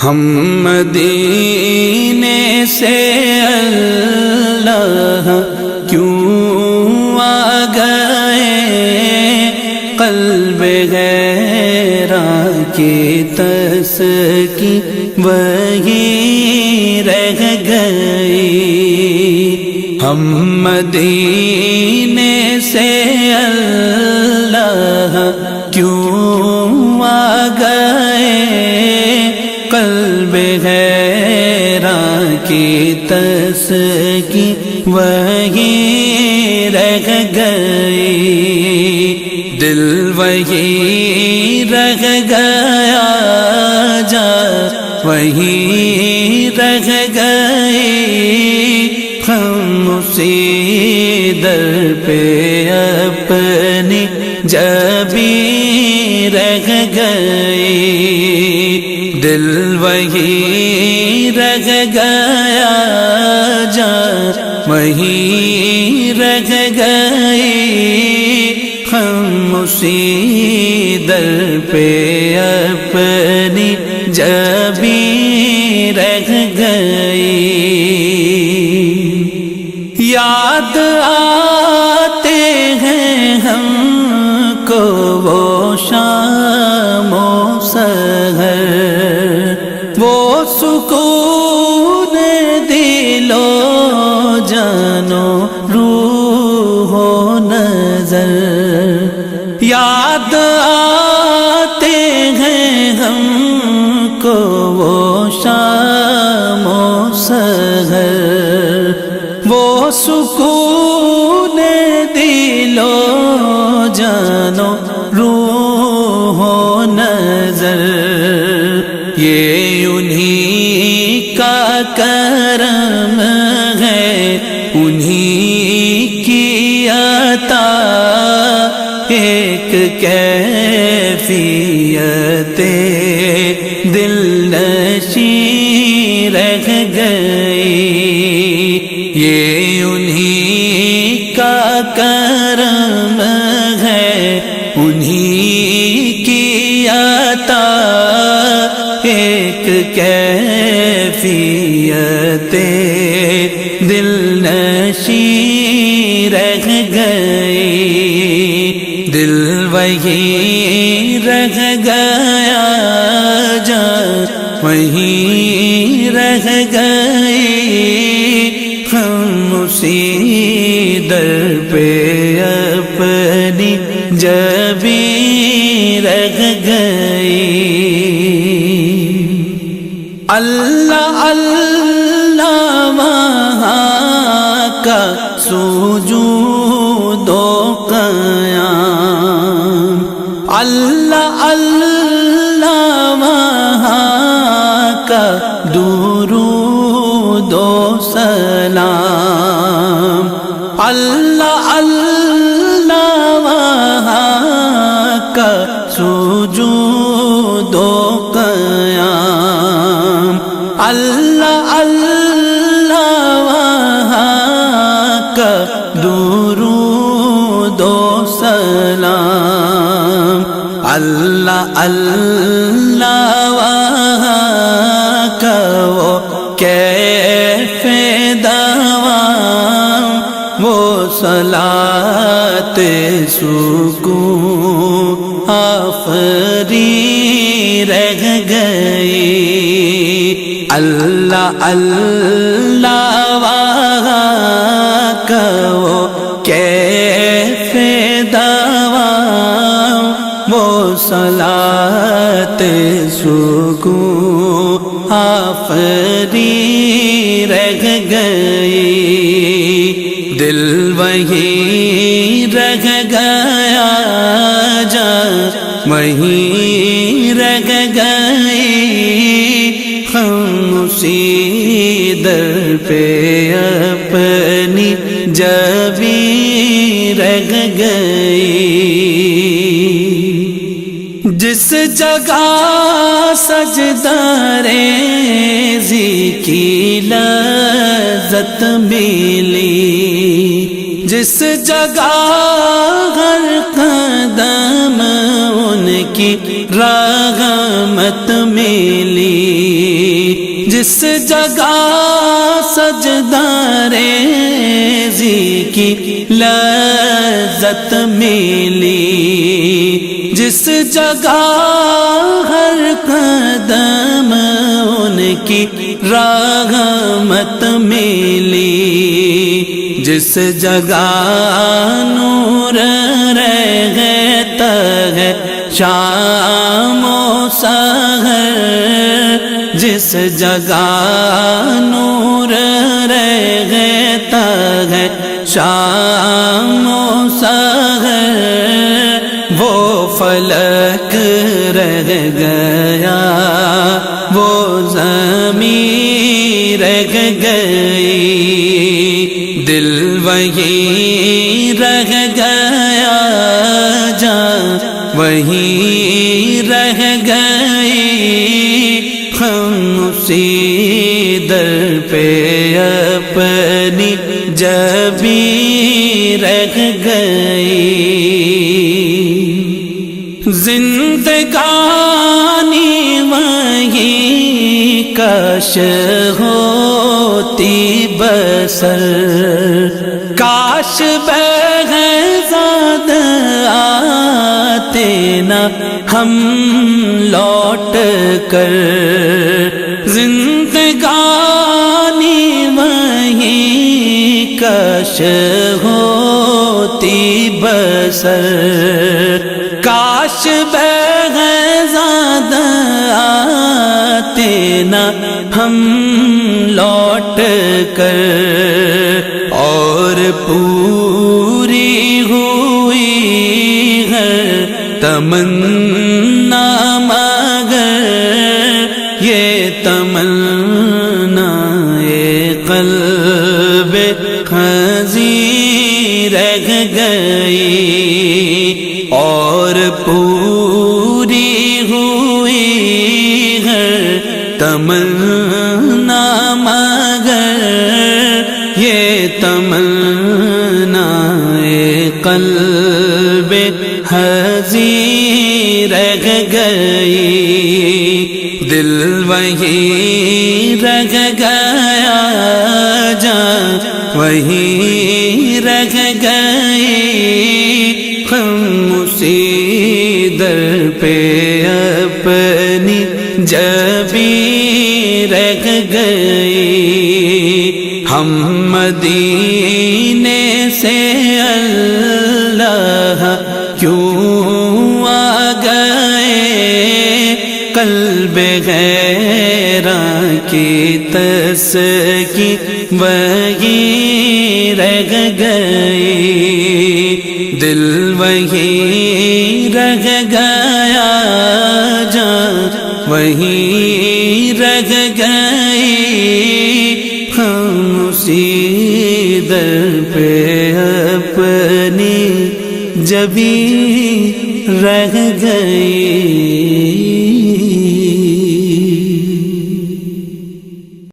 ہم مدینے سے اللہ کیوں آ گئے، قلب غیراں کی تسکی وہی رہ گئی۔ ہم مدینے سے اللہ کیوں آ گئے، قلب غیراں کی تسکی وہی رہ گئی۔ دل وہی رہ گیا، جا وہی رہ گئی، ہم اسی در پہ اپنی جبی رہ گئی۔ دل وہی رہ گیا، جان وہی رہ گئی، ہم اسی در پہ اپنی جبی رہ گئی۔ یاد آتے ہیں ہم کو وہ شام و سحر، وہ سکون دل و جان و روح و نظر۔ یاد آتے ہیں ہم کو وہ شام و سحر، وہ سکون دل و جان و روح و نظر۔ یہ انہی کا کرم ہے، انہی کی عطا، ایک کیفیت دل نشیں رہ گئی۔ یہ انہی کا کرم ہے، انہی کی عطا، ایک کیفیت دل نشیں رہ گئی۔ دل وہی رہ گیا، جان وہی رہ گئی، ہم اسی در پہ اپنی جبی رہ گئی۔ اللہ اللہ وہاں کا سجود و قیام، اللہ اللہ وہاں کا درود و سلام، اللہ اللہ وہاں کا سجود و قیام، اللہ اللہ وہاں کا درود و سلام، اللہ اللہ وہاں کا وہ کیف دوام، وہ صلاۃ سکون آفری رہ گئی۔ اللہ اللہ وہاں کا وہ کیف دوام، وہ صلاۃ سکون آفری رہ گئی۔ دل وہی رہ گیا، جان وہی رہ گئی، ہم اسی در پہ اپنی جبی رہ گئی۔ جس جگہ سجدہ ریزی کی لذت ملی، جس جگہ ہر قدم ان کی رحمت ملی، جس جگہ سجدہ ریزی کی لذت ملی، جس جگہ ہر قدم ان کی رحمت ملی، جس جگہ نور رہتا ہے شام و سحر، جس جگہ نور رہتا ہے شام و سحر، وہ فلک رہ گیا، وہ زمین رہ گئی، دل وہیں رہ گیا، جان وہیں رہ گئی، ہم اسی در پہ اپنی جبیں رہ گئی، زندگانی وہیں کاش ہوتی بسر، کاش بہزاد آتے نہ ہم لوٹ کر، زندگانی وہیں کاش ہوتی بسر، کاش بہزاد آتے نہ ہم لوٹ کر، اور پوری ہوئی ہے تمنا مگر یہ تمنا قلب خزیں رہ گئی، اور پوری ہوئی ہے تمنا مگر یہ تمنا قلب حزین رہ گئی، دل وہیں رہ گیا، جان وہیں رہ گئی، ہم اسی در پہ اپنی جبیں رہ گئی، ہم مدینے سے اللہ کیوں آ گئے، قلب غیراں کی تسکی وہیں رہ گئی، دل وہیں رہ گیا، جان وہیں رہ گئی، ہم اسی در پہ اپنی جبیں رہ گئی۔